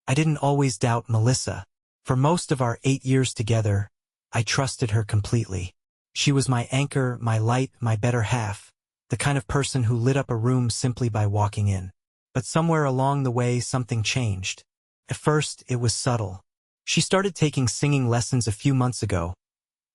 I didn't always doubt Melissa. For most of our 8 years together, I trusted her completely. She was my anchor, my light, my better half, the kind of person who lit up a room simply by walking in. But somewhere along the way, something changed. At first, it was subtle. She started taking singing lessons a few months ago,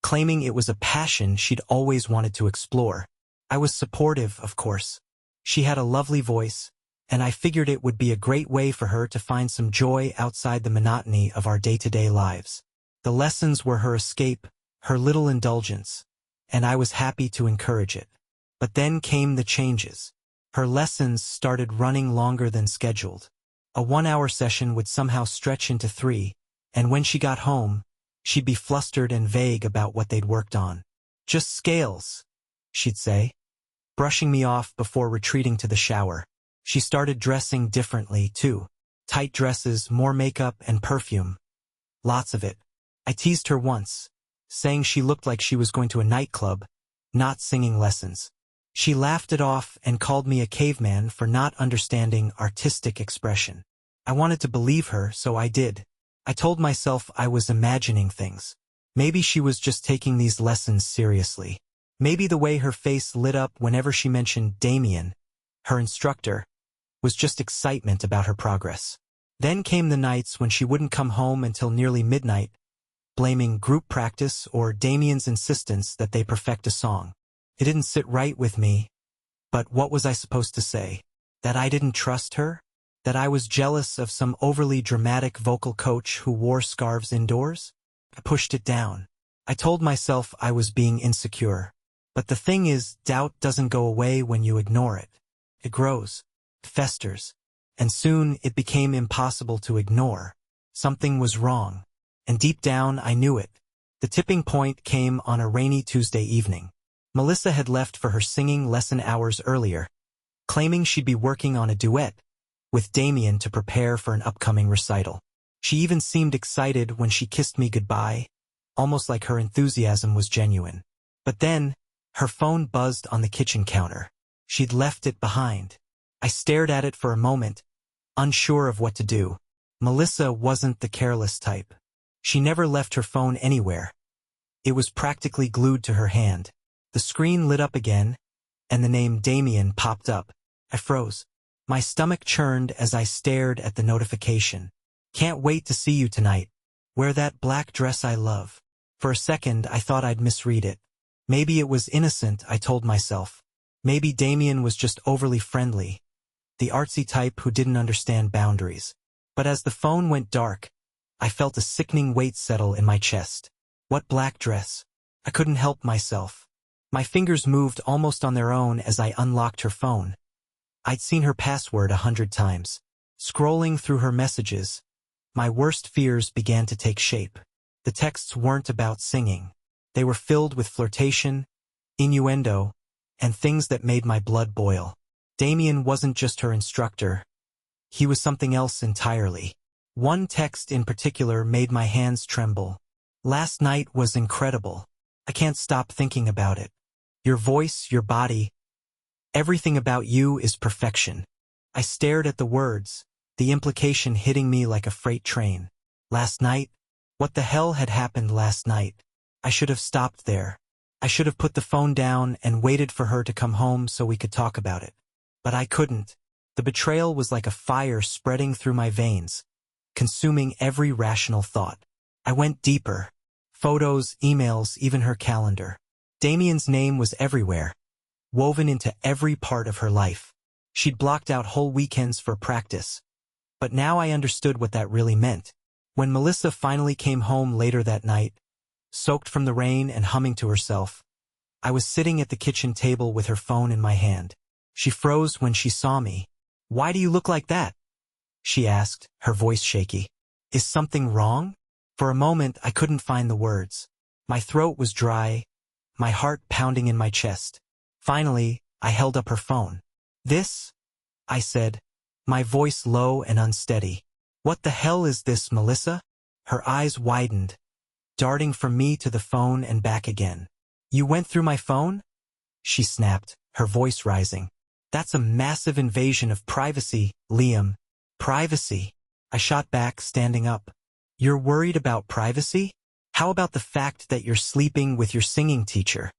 claiming it was a passion she'd always wanted to explore. I was supportive, of course. She had a lovely voice, and I figured it would be a great way for her to find some joy outside the monotony of our day-to-day lives. The lessons were her escape, her little indulgence, and I was happy to encourage it. But then came the changes. Her lessons started running longer than scheduled. A 1-hour session would somehow stretch into 3, and when she got home, she'd be flustered and vague about what they'd worked on. "Just scales," she'd say, brushing me off before retreating to the shower. She started dressing differently, too. Tight dresses, more makeup and perfume. Lots of it. I teased her once, saying she looked like she was going to a nightclub, not singing lessons. She laughed it off and called me a caveman for not understanding artistic expression. I wanted to believe her, so I did. I told myself I was imagining things. Maybe she was just taking these lessons seriously. Maybe the way her face lit up whenever she mentioned Damien, her instructor, was just excitement about her progress. Then came the nights when she wouldn't come home until nearly midnight, blaming group practice or Damien's insistence that they perfect a song. It didn't sit right with me, but what was I supposed to say? That I didn't trust her? That I was jealous of some overly dramatic vocal coach who wore scarves indoors? I pushed it down. I told myself I was being insecure. But the thing is, doubt doesn't go away when you ignore it. It grows, festers, and soon it became impossible to ignore. Something was wrong, and deep down I knew it. The tipping point came on a rainy Tuesday evening. Melissa had left for her singing lesson hours earlier, claiming she'd be working on a duet with Damien to prepare for an upcoming recital. She even seemed excited when she kissed me goodbye, almost like her enthusiasm was genuine. But then, her phone buzzed on the kitchen counter. She'd left it behind. I stared at it for a moment, unsure of what to do. Melissa wasn't the careless type. She never left her phone anywhere. It was practically glued to her hand. The screen lit up again, and the name Damien popped up. I froze. My stomach churned as I stared at the notification. "Can't wait to see you tonight. Wear that black dress I love." For a second, I thought I'd misread it. Maybe it was innocent, I told myself. Maybe Damien was just overly friendly, the artsy type who didn't understand boundaries. But as the phone went dark, I felt a sickening weight settle in my chest. What black dress? I couldn't help myself. My fingers moved almost on their own as I unlocked her phone. I'd seen her password 100 times. Scrolling through her messages, my worst fears began to take shape. The texts weren't about singing. They were filled with flirtation, innuendo, and things that made my blood boil. Damien wasn't just her instructor. He was something else entirely. One text in particular made my hands tremble. "Last night was incredible. I can't stop thinking about it. Your voice, your body, everything about you is perfection." I stared at the words, the implication hitting me like a freight train. Last night? What the hell had happened last night? I should have stopped there. I should have put the phone down and waited for her to come home so we could talk about it. But I couldn't. The betrayal was like a fire spreading through my veins, consuming every rational thought. I went deeper. Photos, emails, even her calendar. Damien's name was everywhere, woven into every part of her life. She'd blocked out whole weekends for practice. But now I understood what that really meant. When Melissa finally came home later that night, soaked from the rain and humming to herself, I was sitting at the kitchen table with her phone in my hand. She froze when she saw me. "Why do you look like that?" she asked, her voice shaky. "Is something wrong?" For a moment, I couldn't find the words. My throat was dry, my heart pounding in my chest. Finally, I held up her phone. "This?" I said, my voice low and unsteady. "What the hell is this, Melissa?" Her eyes widened, darting from me to the phone and back again. "You went through my phone?" she snapped, her voice rising. "That's a massive invasion of privacy, Liam." "Privacy?" I shot back, standing up. You're worried about privacy? How about the fact that you're sleeping with your singing teacher?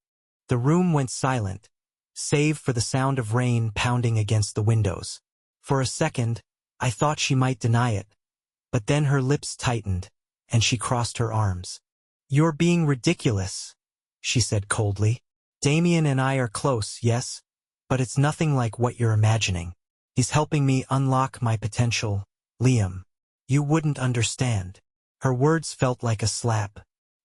The room went silent, save for the sound of rain pounding against the windows. For a second, I thought she might deny it, but then her lips tightened, and she crossed her arms. You're being ridiculous, she said coldly. Damien and I are close, yes, but it's nothing like what you're imagining. He's helping me unlock my potential, Liam. You wouldn't understand. Her words felt like a slap.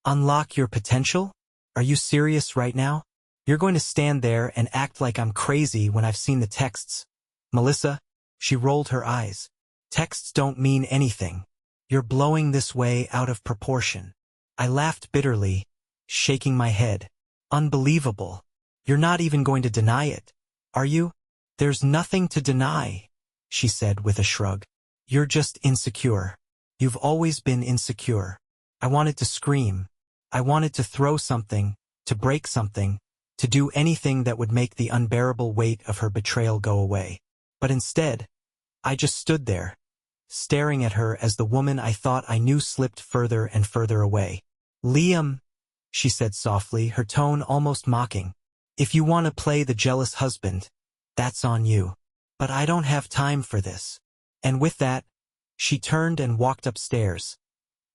Unlock your potential? Are you serious right now? You're going to stand there and act like I'm crazy when I've seen the texts. Melissa, she rolled her eyes. Texts don't mean anything. You're blowing this way out of proportion. I laughed bitterly, shaking my head. Unbelievable. You're not even going to deny it, are you? There's nothing to deny, she said with a shrug. You're just insecure. You've always been insecure. I wanted to scream. I wanted to throw something, to break something, to do anything that would make the unbearable weight of her betrayal go away. But instead, I just stood there, staring at her as the woman I thought I knew slipped further and further away. Liam, she said softly, her tone almost mocking. If you want to play the jealous husband, that's on you. But I don't have time for this. And with that, she turned and walked upstairs,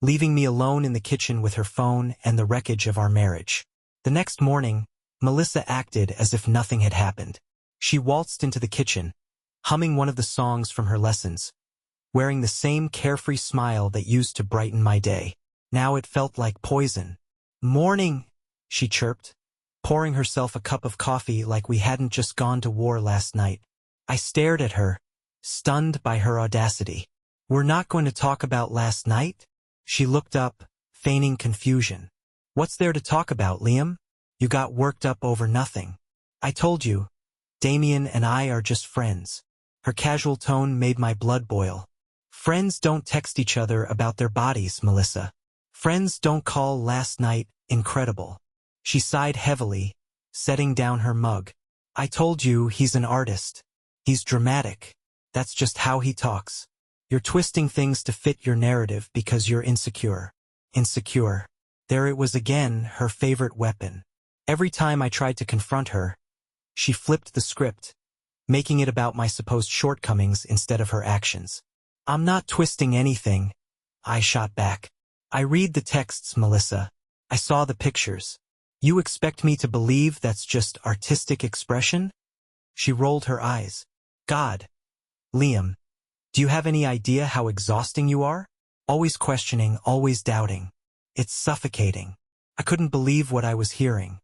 leaving me alone in the kitchen with her phone and the wreckage of our marriage. The next morning, Melissa acted as if nothing had happened. She waltzed into the kitchen, humming one of the songs from her lessons, wearing the same carefree smile that used to brighten my day. Now it felt like poison. Morning, she chirped, pouring herself a cup of coffee like we hadn't just gone to war last night. I stared at her, stunned by her audacity. We're not going to talk about last night? She looked up, feigning confusion. What's there to talk about, Liam? You got worked up over nothing. I told you, Damien and I are just friends. Her casual tone made my blood boil. Friends don't text each other about their bodies, Melissa. Friends don't call last night incredible. She sighed heavily, setting down her mug. I told you he's an artist. He's dramatic. That's just how he talks. You're twisting things to fit your narrative because you're insecure. Insecure. There it was again, her favorite weapon. Every time I tried to confront her, she flipped the script, making it about my supposed shortcomings instead of her actions. I'm not twisting anything, I shot back. I read the texts, Melissa. I saw the pictures. You expect me to believe that's just artistic expression? She rolled her eyes. God. Liam, do you have any idea how exhausting you are? Always questioning, always doubting. It's suffocating. I couldn't believe what I was hearing.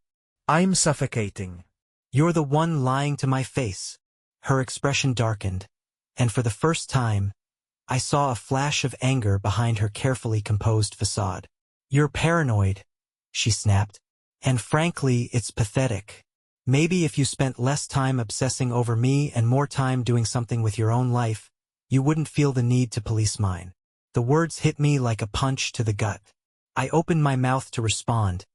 I'm suffocating. You're the one lying to my face. Her expression darkened, and for the first time, I saw a flash of anger behind her carefully composed facade. You're paranoid, she snapped. And frankly, it's pathetic. Maybe if you spent less time obsessing over me and more time doing something with your own life, you wouldn't feel the need to police mine. The words hit me like a punch to the gut. I opened my mouth to respond,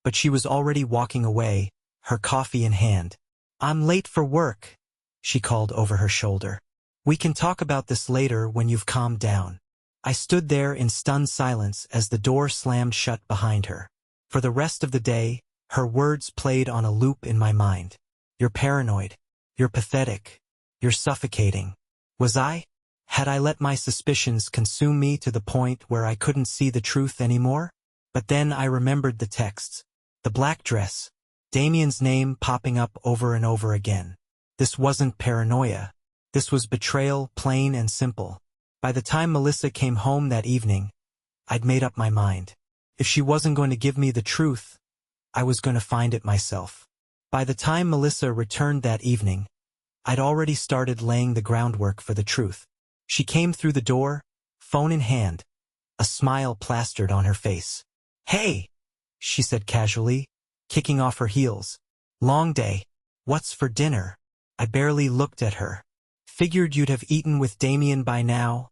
but she was already walking away, her coffee in hand. I'm late for work, she called over her shoulder. We can talk about this later when you've calmed down. I stood there in stunned silence as the door slammed shut behind her. For the rest of the day, her words played on a loop in my mind. You're paranoid. You're pathetic. You're suffocating. Was I? Had I let my suspicions consume me to the point where I couldn't see the truth anymore? But then I remembered the texts. The black dress. Damien's name popping up over and over again. This wasn't paranoia. This was betrayal, plain and simple. By the time Melissa came home that evening, I'd made up my mind. If she wasn't going to give me the truth, I was going to find it myself. By the time Melissa returned that evening, I'd already started laying the groundwork for the truth. She came through the door, phone in hand, a smile plastered on her face. Hey, she said casually, kicking off her heels. Long day. What's for dinner? I barely looked at her. Figured you'd have eaten with Damien by now,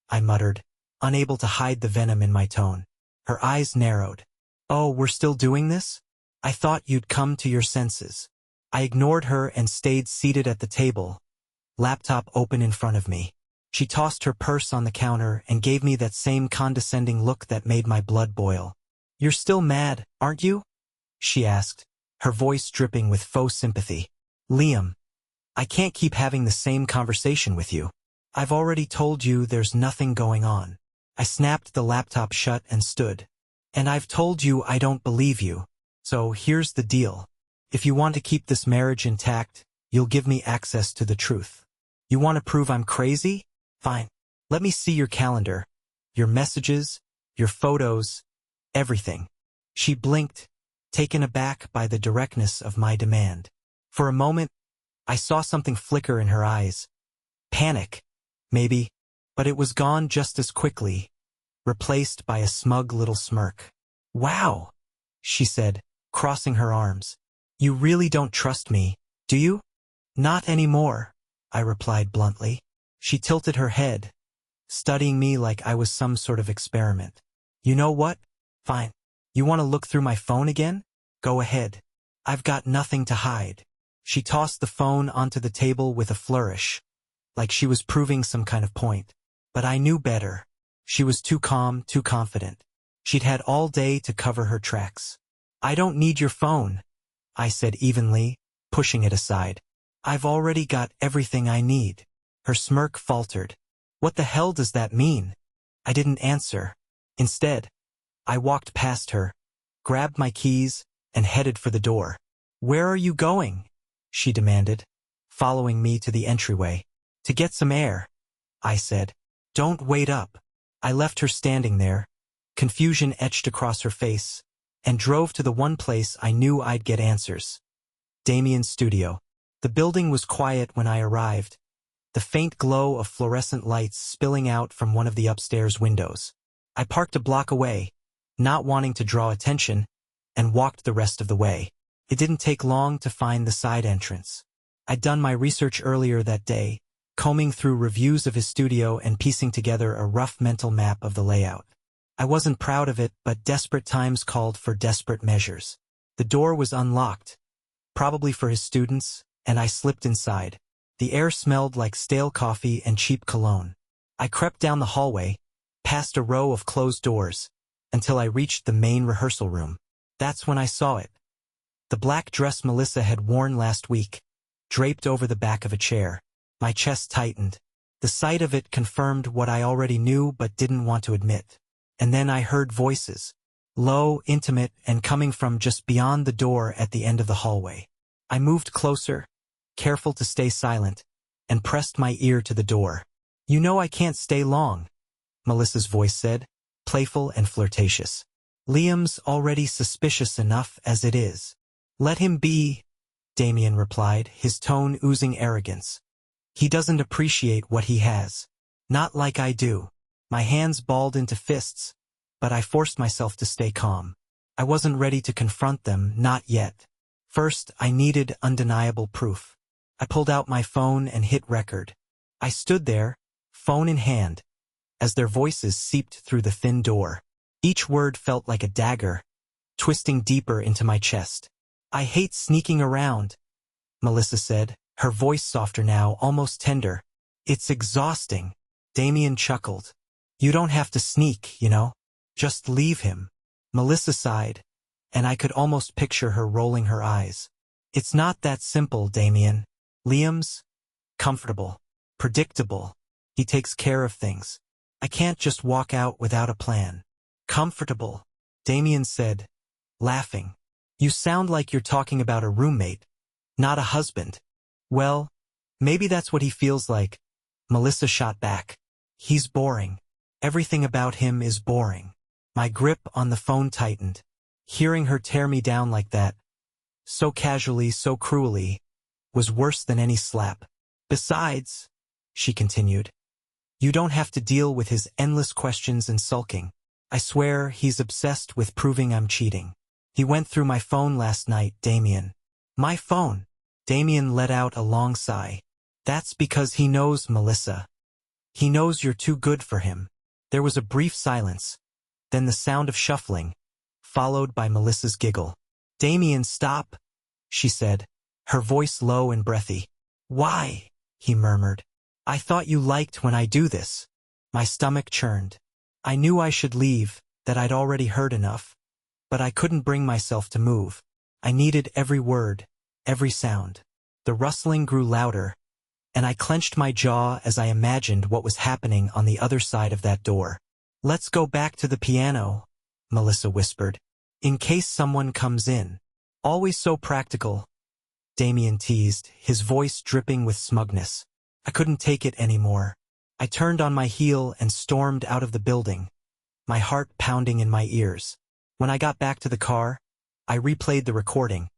I muttered, unable to hide the venom in my tone. Her eyes narrowed. Oh, we're still doing this? I thought you'd come to your senses. I ignored her and stayed seated at the table, laptop open in front of me. She tossed her purse on the counter and gave me that same condescending look that made my blood boil. "You're still mad, aren't you?" she asked, her voice dripping with faux sympathy. "Liam, I can't keep having the same conversation with you. I've already told you there's nothing going on." I snapped the laptop shut and stood. "And I've told you I don't believe you. So here's the deal. If you want to keep this marriage intact, you'll give me access to the truth. You want to prove I'm crazy? Fine. Let me see your calendar, your messages, your photos, everything." She blinked, taken aback by the directness of my demand. For a moment, I saw something flicker in her eyes. Panic, maybe, but it was gone just as quickly, replaced by a smug little smirk. "Wow," she said, crossing her arms. "You really don't trust me, do you?" "Not anymore," I replied bluntly. She tilted her head, studying me like I was some sort of experiment. "You know what? Fine. You want to look through my phone again? Go ahead. I've got nothing to hide." She tossed the phone onto the table with a flourish, like she was proving some kind of point. But I knew better. She was too calm, too confident. She'd had all day to cover her tracks. "I don't need your phone," I said evenly, pushing it aside. "I've already got everything I need." Her smirk faltered. "What the hell does that mean?" I didn't answer. Instead, I walked past her, grabbed my keys, and headed for the door. "Where are you going?" she demanded, following me to the entryway. "To get some air," I said. "Don't wait up." I left her standing there, confusion etched across her face, and drove to the one place I knew I'd get answers. Damien's studio. The building was quiet when I arrived, the faint glow of fluorescent lights spilling out from one of the upstairs windows. I parked a block away, not wanting to draw attention, and walked the rest of the way. It didn't take long to find the side entrance. I'd done my research earlier that day, combing through reviews of his studio and piecing together a rough mental map of the layout. I wasn't proud of it, but desperate times called for desperate measures. The door was unlocked, probably for his students, and I slipped inside. The air smelled like stale coffee and cheap cologne. I crept down the hallway, past a row of closed doors, until I reached the main rehearsal room. That's when I saw it. The black dress Melissa had worn last week, draped over the back of a chair. My chest tightened. The sight of it confirmed what I already knew but didn't want to admit. And then I heard voices, low, intimate, and coming from just beyond the door at the end of the hallway. I moved closer, careful to stay silent, and pressed my ear to the door. "You know I can't stay long," Melissa's voice said, playful and flirtatious. "Liam's already suspicious enough as it is." "Let him be," Damien replied, his tone oozing arrogance. "He doesn't appreciate what he has. Not like I do." My hands balled into fists, but I forced myself to stay calm. I wasn't ready to confront them, not yet. First, I needed undeniable proof. I pulled out my phone and hit record. I stood there, phone in hand, as their voices seeped through the thin door. Each word felt like a dagger, twisting deeper into my chest. "I hate sneaking around," Melissa said, her voice softer now, almost tender. "It's exhausting." Damien chuckled. "You don't have to sneak, you know. Just leave him." Melissa sighed, and I could almost picture her rolling her eyes. "It's not that simple, Damien. Liam's comfortable, predictable. He takes care of things. I can't just walk out without a plan." "Comfortable," Damien said, laughing. "You sound like you're talking about a roommate, not a husband." "Well, maybe that's what he feels like," Melissa shot back. "He's boring. Everything about him is boring." My grip on the phone tightened. Hearing her tear me down like that, so casually, so cruelly, was worse than any slap. "Besides," she continued, "you don't have to deal with his endless questions and sulking. I swear he's obsessed with proving I'm cheating. He went through my phone last night, Damien." "My phone?" Damien let out a long sigh. "That's because he knows, Melissa. He knows you're too good for him." There was a brief silence, then the sound of shuffling, followed by Melissa's giggle. "Damien, stop," she said, her voice low and breathy. "Why?" he murmured. I thought you liked when I do this. My stomach churned. I knew I should leave, that I'd already heard enough. But I couldn't bring myself to move. I needed every word, every sound. The rustling grew louder, and I clenched my jaw as I imagined what was happening on the other side of that door. "Let's go back to the piano," Melissa whispered, "in case someone comes in." "Always so practical," Damien teased, his voice dripping with smugness. I couldn't take it anymore. I turned on my heel and stormed out of the building, my heart pounding in my ears. When I got back to the car, I replayed the recording,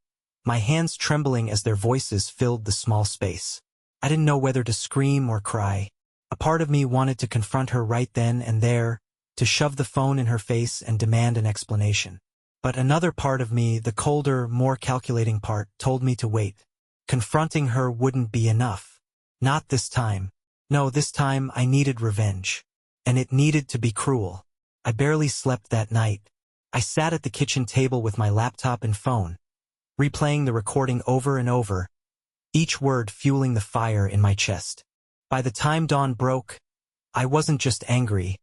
my hands trembling as their voices filled the small space. I didn't know whether to scream or cry. A part of me wanted to confront her right then and there, to shove the phone in her face and demand an explanation. But another part of me, the colder, more calculating part, told me to wait. Confronting her wouldn't be enough. Not this time. No, this time I needed revenge. And it needed to be cruel. I barely slept that night. I sat at the kitchen table with my laptop and phone, replaying the recording over and over, each word fueling the fire in my chest. By the time dawn broke, I wasn't just angry,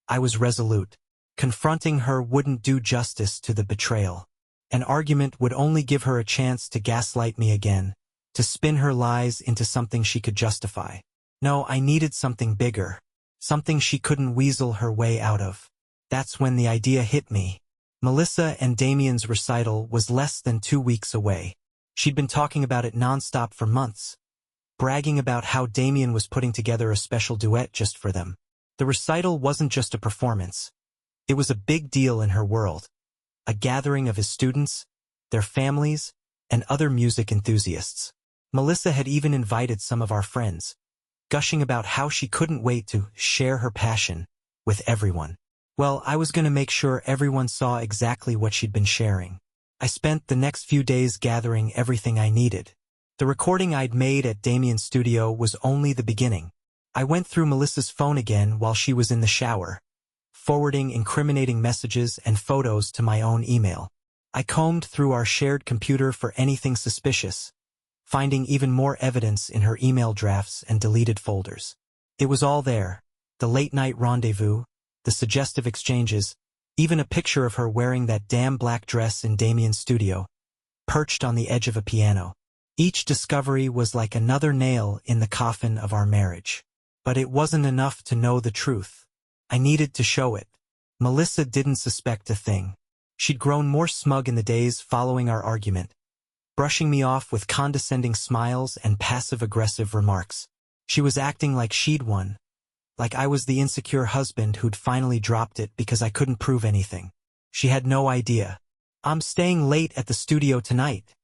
I was resolute. Confronting her wouldn't do justice to the betrayal. An argument would only give her a chance to gaslight me again, to spin her lies into something she could justify. No, I needed something bigger, something she couldn't weasel her way out of. That's when the idea hit me. Melissa and Damien's recital was less than 2 weeks away. She'd been talking about it nonstop for months, bragging about how Damien was putting together a special duet just for them. The recital wasn't just a performance. It was a big deal in her world. A gathering of his students, their families, and other music enthusiasts. Melissa had even invited some of our friends, gushing about how she couldn't wait to share her passion with everyone. Well, I was going to make sure everyone saw exactly what she'd been sharing. I spent the next few days gathering everything I needed. The recording I'd made at Damien's studio was only the beginning. I went through Melissa's phone again while she was in the shower, forwarding incriminating messages and photos to my own email. I combed through our shared computer for anything suspicious, finding even more evidence in her email drafts and deleted folders. It was all there, the late-night rendezvous, the suggestive exchanges, even a picture of her wearing that damn black dress in Damien's studio, perched on the edge of a piano. Each discovery was like another nail in the coffin of our marriage. But it wasn't enough to know the truth. I needed to show it. Melissa didn't suspect a thing. She'd grown more smug in the days following our argument, brushing me off with condescending smiles and passive-aggressive remarks. She was acting like she'd won, like I was the insecure husband who'd finally dropped it because I couldn't prove anything. She had no idea. "I'm staying late at the studio tonight,"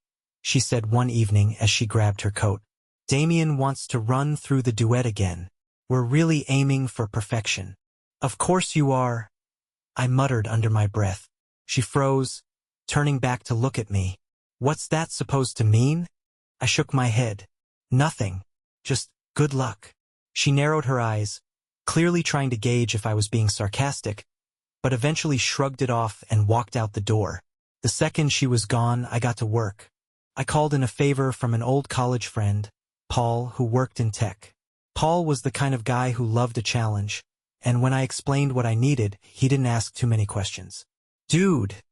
she said one evening as she grabbed her coat. "Damien wants to run through the duet again. We're really aiming for perfection." "Of course you are," I muttered under my breath. She froze, turning back to look at me. "What's that supposed to mean?" I shook my head. "Nothing. Just good luck." She narrowed her eyes, clearly trying to gauge if I was being sarcastic, but eventually shrugged it off and walked out the door. The second she was gone, I got to work. I called in a favor from an old college friend, Paul, who worked in tech. Paul was the kind of guy who loved a challenge, and when I explained what I needed, he didn't ask too many questions. "Dude,"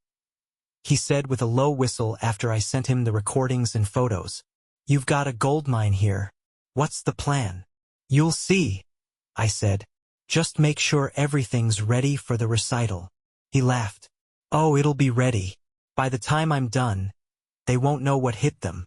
he said with a low whistle after I sent him the recordings and photos, "you've got a goldmine here. What's the plan?" "You'll see," I said. "Just make sure everything's ready for the recital." He laughed. "Oh, it'll be ready. By the time I'm done, they won't know what hit them."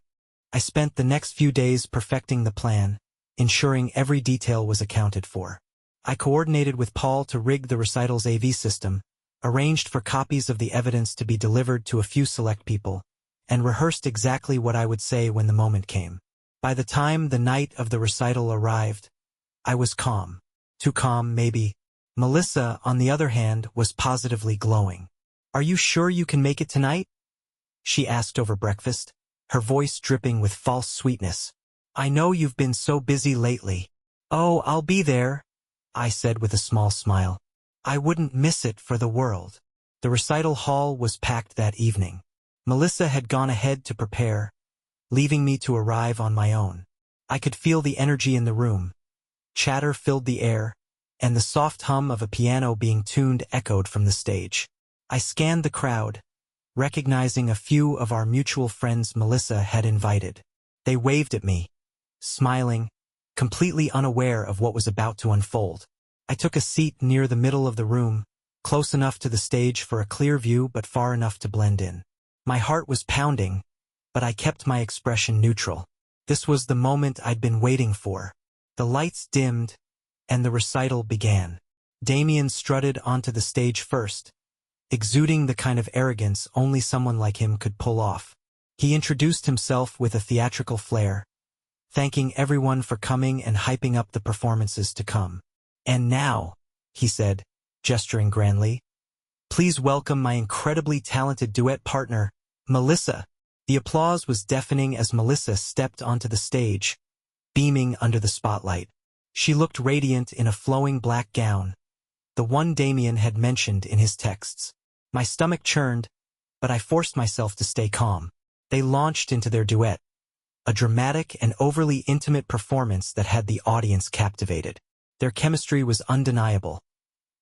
I spent the next few days perfecting the plan, ensuring every detail was accounted for. I coordinated with Paul to rig the recital's AV system, arranged for copies of the evidence to be delivered to a few select people, and rehearsed exactly what I would say when the moment came. By the time the night of the recital arrived, I was calm. Too calm, maybe. Melissa, on the other hand, was positively glowing. "Are you sure you can make it tonight?" she asked over breakfast, her voice dripping with false sweetness. "I know you've been so busy lately." "Oh, I'll be there," I said with a small smile. I wouldn't miss it for the world. The recital hall was packed that evening. Melissa had gone ahead to prepare, leaving me to arrive on my own. I could feel the energy in the room, Chatter filled the air, and the soft hum of a piano being tuned echoed from the stage. I scanned the crowd, recognizing a few of our mutual friends Melissa had invited. They waved at me, smiling, completely unaware of what was about to unfold. I took a seat near the middle of the room, close enough to the stage for a clear view but far enough to blend in. My heart was pounding, but I kept my expression neutral. This was the moment I'd been waiting for. The lights dimmed, and the recital began. Damien strutted onto the stage first, exuding the kind of arrogance only someone like him could pull off. He introduced himself with a theatrical flair, thanking everyone for coming and hyping up the performances to come. "And now," he said, gesturing grandly, "please welcome my incredibly talented duet partner, Melissa." The applause was deafening as Melissa stepped onto the stage, beaming under the spotlight. She looked radiant in a flowing black gown, the one Damien had mentioned in his texts. My stomach churned, but I forced myself to stay calm. They launched into their duet, a dramatic and overly intimate performance that had the audience captivated. Their chemistry was undeniable,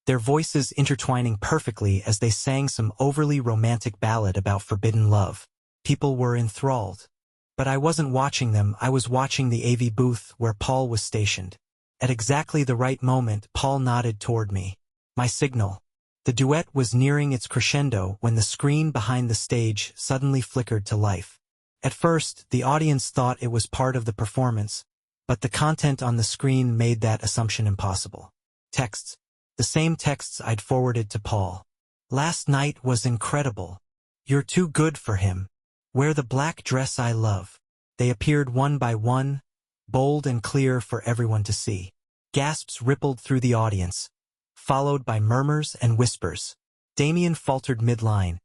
their voices intertwining perfectly as they sang some overly romantic ballad about forbidden love. People were enthralled. But I wasn't watching them, I was watching the AV booth where Paul was stationed. At exactly the right moment, Paul nodded toward me. My signal. The duet was nearing its crescendo when the screen behind the stage suddenly flickered to life. At first, the audience thought it was part of the performance, but the content on the screen made that assumption impossible. Texts. The same texts I'd forwarded to Paul. "Last night was incredible. You're too good for him. Wear the black dress I love." They appeared one by one, bold and clear for everyone to see. Gasps rippled through the audience, followed by murmurs and whispers. Damien faltered midline,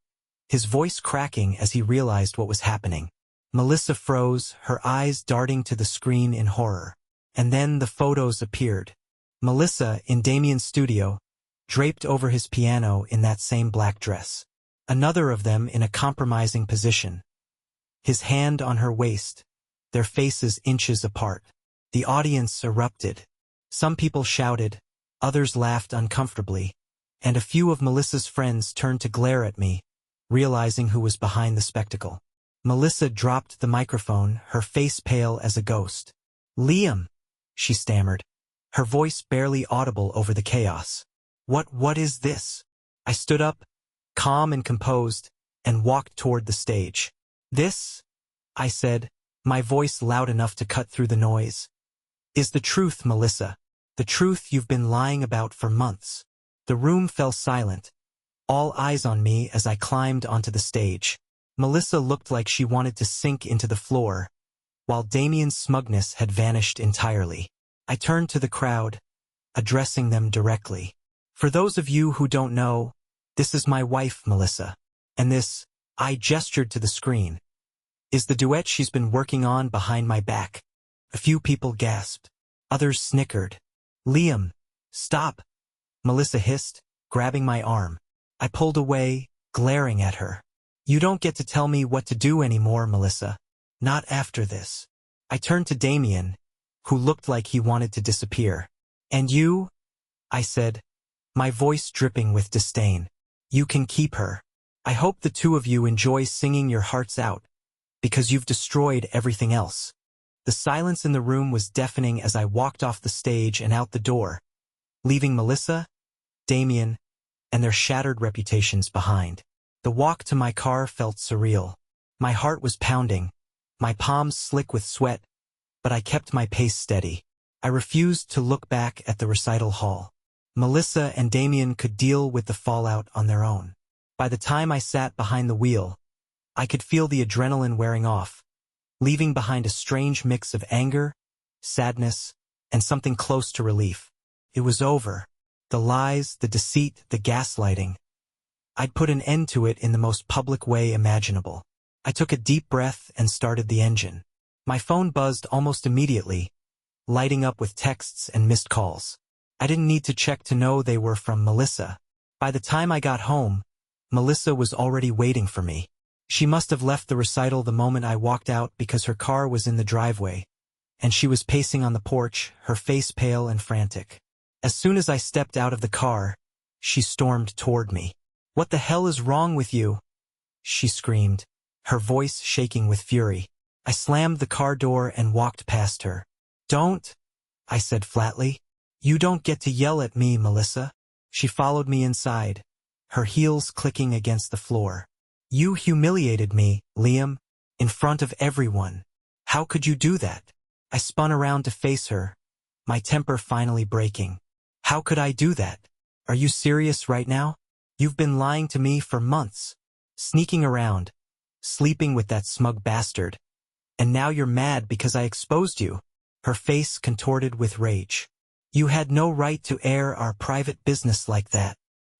his voice cracking as he realized what was happening. Melissa froze, her eyes darting to the screen in horror. And then the photos appeared. Melissa in Damien's studio, draped over his piano in that same black dress. Another of them in a compromising position, his hand on her waist, their faces inches apart. The audience erupted. Some people shouted, others laughed uncomfortably, and a few of Melissa's friends turned to glare at me, realizing who was behind the spectacle. Melissa dropped the microphone, her face pale as a ghost. "Liam," she stammered, her voice barely audible over the chaos. What is this?" I stood up, calm and composed, and walked toward the stage. "This," I said, my voice loud enough to cut through the noise, "is the truth, Melissa. The truth you've been lying about for months." The room fell silent, all eyes on me as I climbed onto the stage. Melissa looked like she wanted to sink into the floor, while Damien's smugness had vanished entirely. I turned to the crowd, addressing them directly. "For those of you who don't know, this is my wife, Melissa. And this," I gestured to the screen, "is the duet she's been working on behind my back." A few people gasped. Others snickered. "Liam, stop," Melissa hissed, grabbing my arm. I pulled away, glaring at her. "You don't get to tell me what to do anymore, Melissa. Not after this." I turned to Damien, who looked like he wanted to disappear. "And you?" I said, my voice dripping with disdain. "You can keep her. I hope the two of you enjoy singing your hearts out, because you've destroyed everything else." The silence in the room was deafening as I walked off the stage and out the door, leaving Melissa, Damien, and their shattered reputations behind. The walk to my car felt surreal. My heart was pounding, my palms slick with sweat, but I kept my pace steady. I refused to look back at the recital hall. Melissa and Damien could deal with the fallout on their own. By the time I sat behind the wheel, I could feel the adrenaline wearing off, leaving behind a strange mix of anger, sadness, and something close to relief. It was over. The lies, the deceit, the gaslighting. I'd put an end to it in the most public way imaginable. I took a deep breath and started the engine. My phone buzzed almost immediately, lighting up with texts and missed calls. I didn't need to check to know they were from Melissa. By the time I got home, Melissa was already waiting for me. She must have left the recital the moment I walked out because her car was in the driveway, and she was pacing on the porch, her face pale and frantic. As soon as I stepped out of the car, she stormed toward me. "What the hell is wrong with you?" she screamed, her voice shaking with fury. I slammed the car door and walked past her. "Don't," I said flatly. "You don't get to yell at me, Melissa." She followed me inside, her heels clicking against the floor. "You humiliated me, Liam, in front of everyone. How could you do that?" I spun around to face her, my temper finally breaking. "How could I do that? Are you serious right now? You've been lying to me for months, sneaking around, sleeping with that smug bastard. And now you're mad because I exposed you." Her face contorted with rage. "You had no right to air our private business like that."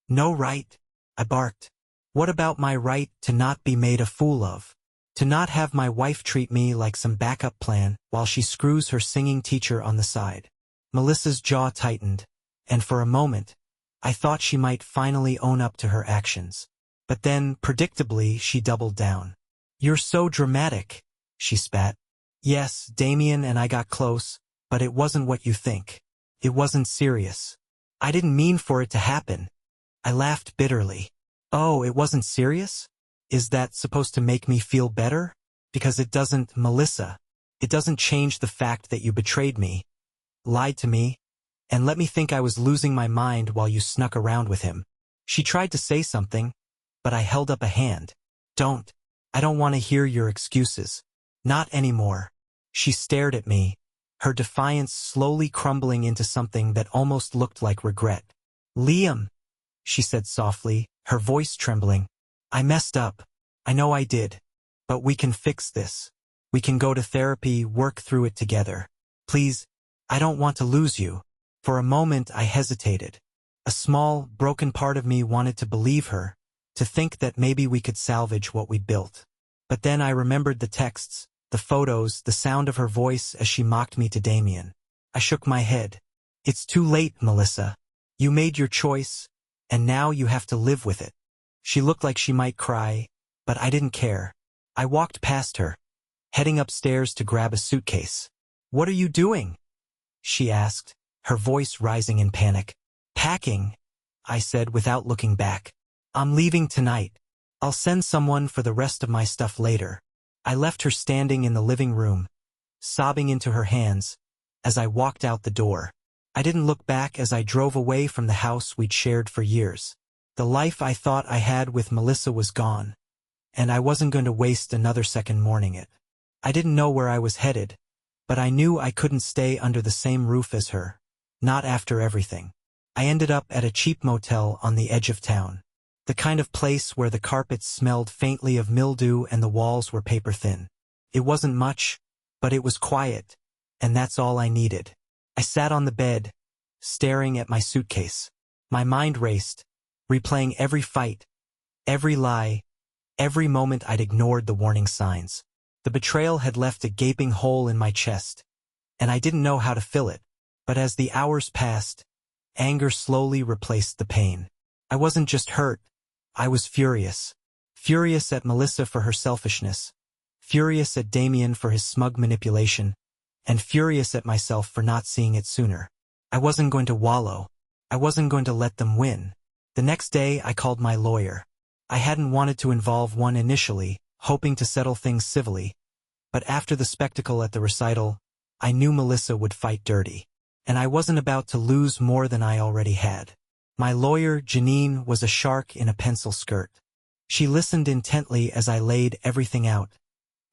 "No right?" I barked. "What about my right to not be made a fool of? To not have my wife treat me like some backup plan while she screws her singing teacher on the side?" Melissa's jaw tightened, and for a moment, I thought she might finally own up to her actions. But then, predictably, she doubled down. "You're so dramatic," she spat. "Yes, Damien and I got close, but it wasn't what you think. It wasn't serious. I didn't mean for it to happen." I laughed bitterly. "Oh, it wasn't serious? Is that supposed to make me feel better? Because it doesn't, Melissa. It doesn't change the fact that you betrayed me, lied to me, and let me think I was losing my mind while you snuck around with him." She tried to say something, but I held up a hand. "Don't. I don't want to hear your excuses. Not anymore." She stared at me, her defiance slowly crumbling into something that almost looked like regret. "Liam," she said softly, her voice trembling, "I messed up. I know I did. But we can fix this. We can go to therapy, work through it together. Please, I don't want to lose you." For a moment I hesitated. A small, broken part of me wanted to believe her, to think that maybe we could salvage what we built. But then I remembered the texts, the photos, the sound of her voice as she mocked me to Damien. I shook my head. "It's too late, Melissa. You made your choice, and now you have to live with it." She looked like she might cry, but I didn't care. I walked past her, heading upstairs to grab a suitcase. "What are you doing?" she asked, her voice rising in panic. "Packing," I said without looking back. "I'm leaving tonight. I'll send someone for the rest of my stuff later." I left her standing in the living room, sobbing into her hands, as I walked out the door. I didn't look back as I drove away from the house we'd shared for years. The life I thought I had with Melissa was gone, and I wasn't going to waste another second mourning it. I didn't know where I was headed, but I knew I couldn't stay under the same roof as her, not after everything. I ended up at a cheap motel on the edge of town. The kind of place where the carpets smelled faintly of mildew and the walls were paper thin. It wasn't much, but it was quiet, and that's all I needed. I sat on the bed, staring at my suitcase. My mind raced, replaying every fight, every lie, every moment I'd ignored the warning signs. The betrayal had left a gaping hole in my chest, and I didn't know how to fill it. But as the hours passed, anger slowly replaced the pain. I wasn't just hurt, I was furious. Furious at Melissa for her selfishness, furious at Damien for his smug manipulation, and furious at myself for not seeing it sooner. I wasn't going to wallow. I wasn't going to let them win. The next day I called my lawyer. I hadn't wanted to involve one initially, hoping to settle things civilly. But after the spectacle at the recital, I knew Melissa would fight dirty. And I wasn't about to lose more than I already had. My lawyer, Janine, was a shark in a pencil skirt. She listened intently as I laid everything out,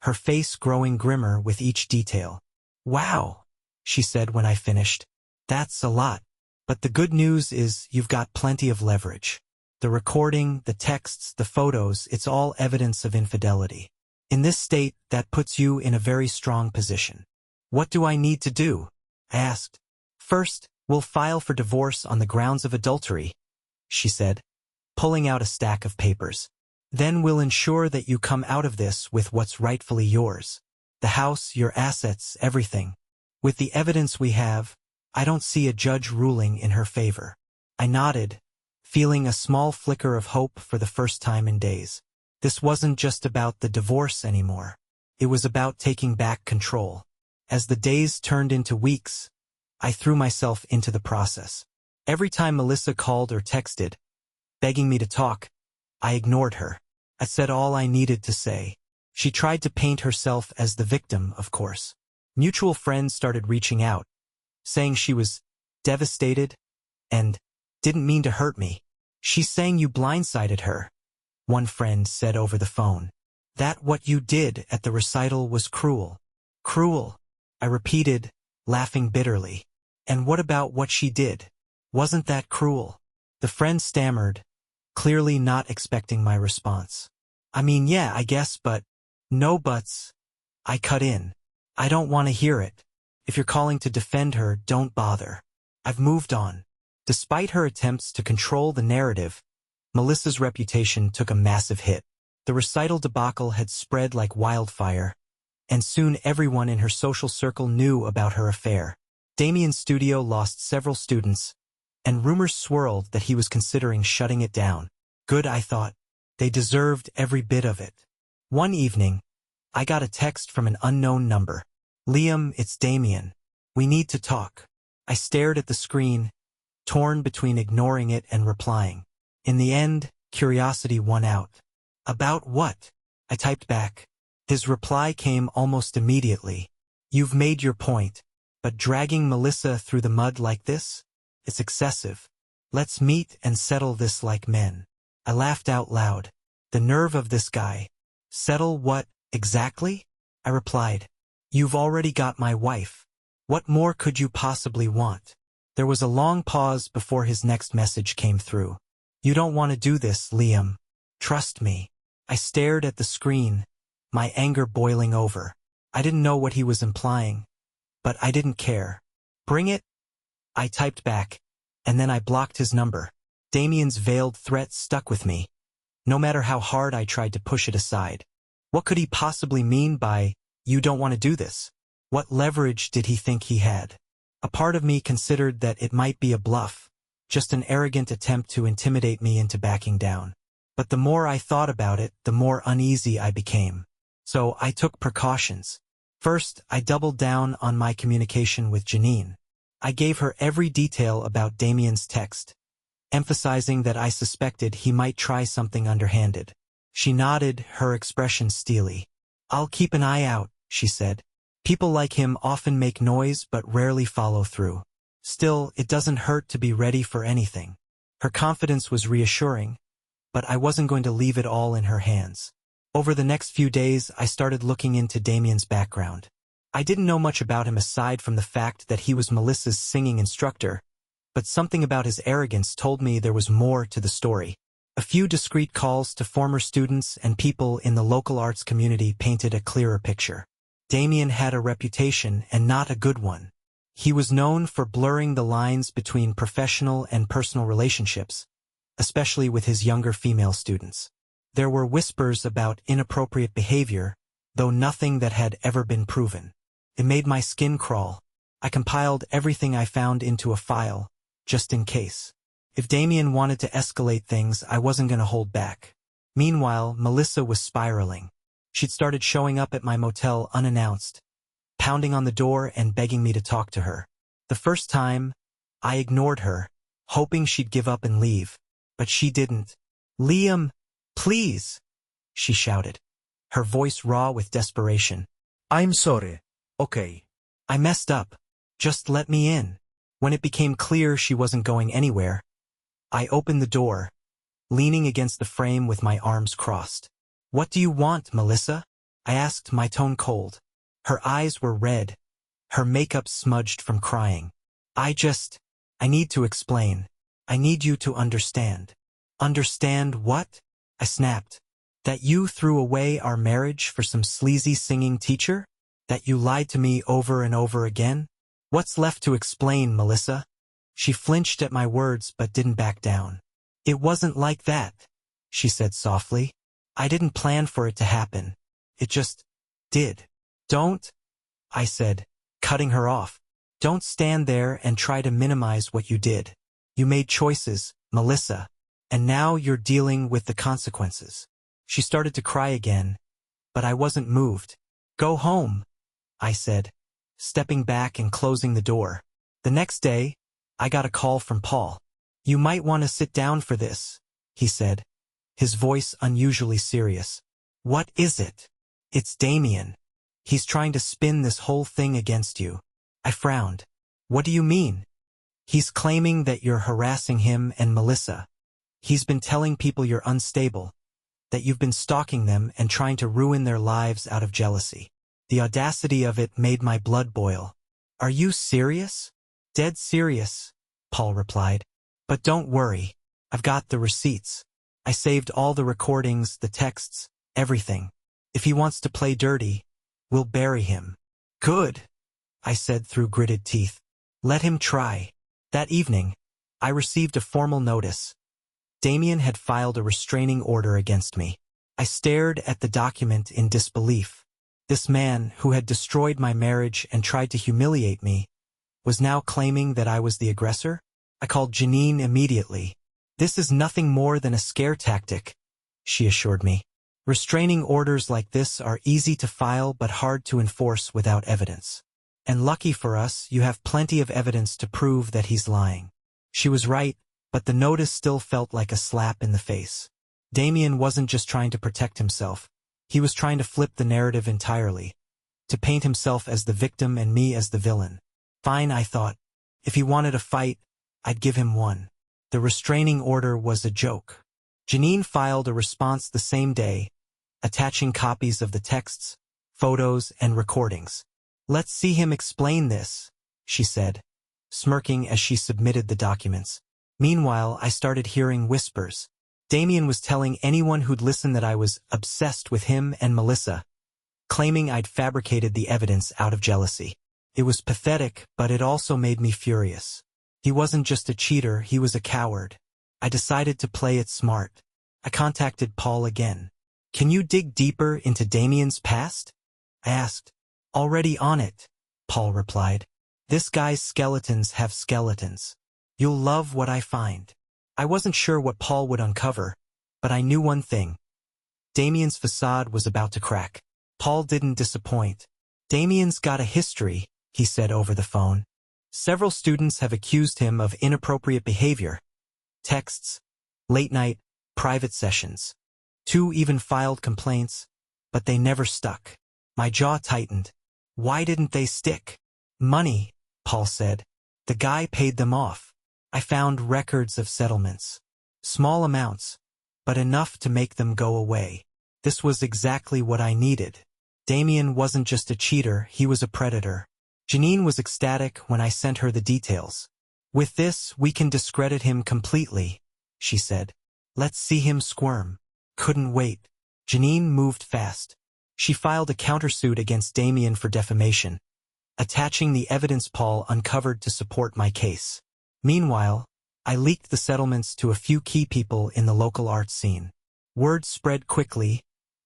her face growing grimmer with each detail. "Wow," she said when I finished. "That's a lot. But the good news is you've got plenty of leverage. The recording, the texts, the photos, it's all evidence of infidelity. In this state, that puts you in a very strong position." "What do I need to do?" I asked. "First, we'll file for divorce on the grounds of adultery," she said, pulling out a stack of papers. "Then we'll ensure that you come out of this with what's rightfully yours. The house, your assets, everything. With the evidence we have, I don't see a judge ruling in her favor." I nodded, feeling a small flicker of hope for the first time in days. This wasn't just about the divorce anymore. It was about taking back control. As the days turned into weeks, I threw myself into the process. Every time Melissa called or texted, begging me to talk, I ignored her. I said all I needed to say. She tried to paint herself as the victim, of course. Mutual friends started reaching out, saying she was devastated and didn't mean to hurt me. She's saying you blindsided her, one friend said over the phone. That what you did at the recital was cruel. Cruel, I repeated, laughing bitterly. And what about what she did? Wasn't that cruel? The friend stammered, clearly not expecting my response. I mean, yeah, I guess, but no buts. I cut in. I don't want to hear it. If you're calling to defend her, don't bother. I've moved on. Despite her attempts to control the narrative, Melissa's reputation took a massive hit. The recital debacle had spread like wildfire, and soon everyone in her social circle knew about her affair. Damien's studio lost several students, and rumors swirled that he was considering shutting it down. Good, I thought. They deserved every bit of it. One evening, I got a text from an unknown number. Liam, it's Damien. We need to talk. I stared at the screen, torn between ignoring it and replying. In the end, curiosity won out. About what? I typed back. His reply came almost immediately. You've made your point, but dragging Melissa through the mud like this? It's excessive. Let's meet and settle this like men. I laughed out loud. The nerve of this guy. Settle what, exactly? I replied. You've already got my wife. What more could you possibly want? There was a long pause before his next message came through. You don't want to do this, Liam. Trust me. I stared at the screen, my anger boiling over. I didn't know what he was implying, but I didn't care. Bring it? I typed back, and then I blocked his number. Damien's veiled threat stuck with me, no matter how hard I tried to push it aside. What could he possibly mean by, you don't want to do this? What leverage did he think he had? A part of me considered that it might be a bluff, just an arrogant attempt to intimidate me into backing down. But the more I thought about it, the more uneasy I became. So I took precautions. First, I doubled down on my communication with Janine. I gave her every detail about Damien's text, emphasizing that I suspected he might try something underhanded. She nodded, her expression steely. I'll keep an eye out, she said. People like him often make noise but rarely follow through. Still, it doesn't hurt to be ready for anything. Her confidence was reassuring, but I wasn't going to leave it all in her hands. Over the next few days, I started looking into Damien's background. I didn't know much about him aside from the fact that he was Melissa's singing instructor, but something about his arrogance told me there was more to the story. A few discreet calls to former students and people in the local arts community painted a clearer picture. Damien had a reputation and not a good one. He was known for blurring the lines between professional and personal relationships, especially with his younger female students. There were whispers about inappropriate behavior, though nothing that had ever been proven. It made my skin crawl. I compiled everything I found into a file, just in case. If Damien wanted to escalate things, I wasn't going to hold back. Meanwhile, Melissa was spiraling. She'd started showing up at my motel unannounced, pounding on the door and begging me to talk to her. The first time, I ignored her, hoping she'd give up and leave. But she didn't. Liam, please, she shouted, her voice raw with desperation. I'm sorry. Okay. I messed up. Just let me in. When it became clear she wasn't going anywhere, I opened the door, leaning against the frame with my arms crossed. What do you want, Melissa? I asked, my tone cold. Her eyes were red, her makeup smudged from crying. I need to explain. I need you to understand. Understand what? I snapped. That you threw away our marriage for some sleazy singing teacher? That you lied to me over and over again? What's left to explain, Melissa? She flinched at my words but didn't back down. It wasn't like that, she said softly. I didn't plan for it to happen. It just did. Don't, I said, cutting her off. Don't stand there and try to minimize what you did. You made choices, Melissa, and now you're dealing with the consequences. She started to cry again, but I wasn't moved. Go home, I said, stepping back and closing the door. The next day, I got a call from Paul. "You might want to sit down for this," he said, his voice unusually serious. "What is it?" "It's Damien. He's trying to spin this whole thing against you." I frowned. "What do you mean?" "He's claiming that you're harassing him and Melissa. He's been telling people you're unstable, that you've been stalking them and trying to ruin their lives out of jealousy." The audacity of it made my blood boil. "Are you serious?" "Dead serious," Paul replied. "But don't worry, I've got the receipts. I saved all the recordings, the texts, everything. If he wants to play dirty, we'll bury him." "Good," I said through gritted teeth. "Let him try." That evening, I received a formal notice. Damien had filed a restraining order against me. I stared at the document in disbelief. This man, who had destroyed my marriage and tried to humiliate me, was now claiming that I was the aggressor? I called Janine immediately. "This is nothing more than a scare tactic," she assured me. "Restraining orders like this are easy to file but hard to enforce without evidence. And lucky for us, you have plenty of evidence to prove that he's lying." She was right, but the notice still felt like a slap in the face. Damien wasn't just trying to protect himself. He was trying to flip the narrative entirely, to paint himself as the victim and me as the villain. Fine, I thought. If he wanted a fight, I'd give him one. The restraining order was a joke. Janine filed a response the same day, attaching copies of the texts, photos, and recordings. "Let's see him explain this," she said, smirking as she submitted the documents. Meanwhile, I started hearing whispers. Damien was telling anyone who'd listen that I was obsessed with him and Melissa, claiming I'd fabricated the evidence out of jealousy. It was pathetic, but it also made me furious. He wasn't just a cheater, he was a coward. I decided to play it smart. I contacted Paul again. "Can you dig deeper into Damien's past?" I asked. "Already on it," Paul replied. "This guy's skeletons have skeletons. You'll love what I find." I wasn't sure what Paul would uncover, but I knew one thing. Damien's facade was about to crack. Paul didn't disappoint. "Damien's got a history," he said over the phone. "Several students have accused him of inappropriate behavior. Texts, late-night, private sessions. 2 even filed complaints, but they never stuck." My jaw tightened. Why didn't they stick? "Money," Paul said. "The guy paid them off. I found records of settlements. Small amounts, but enough to make them go away." This was exactly what I needed. Damien wasn't just a cheater, he was a predator. Janine was ecstatic when I sent her the details. "With this, we can discredit him completely," she said. "Let's see him squirm." Couldn't wait. Janine moved fast. She filed a countersuit against Damien for defamation, attaching the evidence Paul uncovered to support my case. Meanwhile, I leaked the settlements to a few key people in the local art scene. Word spread quickly,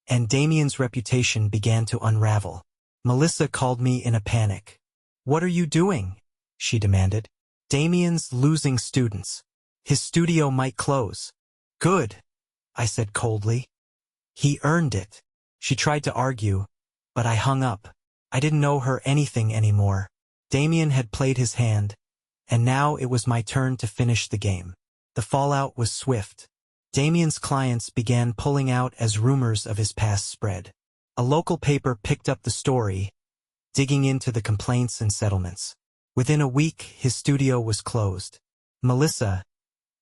and Damien's reputation began to unravel. Melissa called me in a panic. "What are you doing?" she demanded. "Damien's losing students. His studio might close." "Good," I said coldly. "He earned it." She tried to argue, but I hung up. I didn't owe her anything anymore. Damien had played his hand, and now it was my turn to finish the game. The fallout was swift. Damien's clients began pulling out as rumors of his past spread. A local paper picked up the story, digging into the complaints and settlements. Within a week, his studio was closed. Melissa,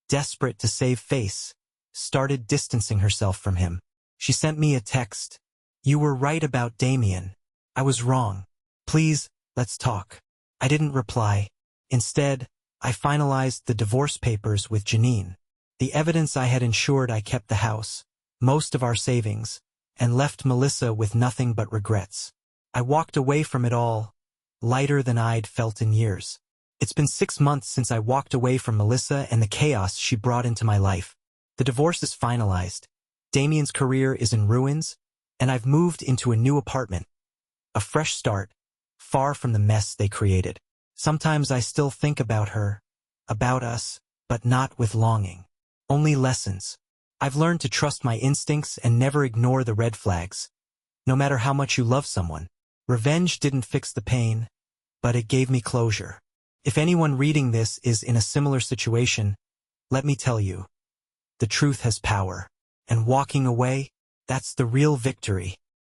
desperate to save face, started distancing herself from him. She sent me a text. "You were right about Damien. I was wrong. Please, let's talk." I didn't reply. Instead, I finalized the divorce papers with Janine. The evidence I had ensured I kept the house, most of our savings, and left Melissa with nothing but regrets. I walked away from it all, lighter than I'd felt in years. It's been 6 months since I walked away from Melissa and the chaos she brought into my life. The divorce is finalized. Damien's career is in ruins, and I've moved into a new apartment. A fresh start, far from the mess they created. Sometimes I still think about her, about us, but not with longing. Only lessons. I've learned to trust my instincts and never ignore the red flags. No matter how much you love someone, revenge didn't fix the pain, but it gave me closure. If anyone reading this is in a similar situation, let me tell you, the truth has power. And walking away, that's the real victory.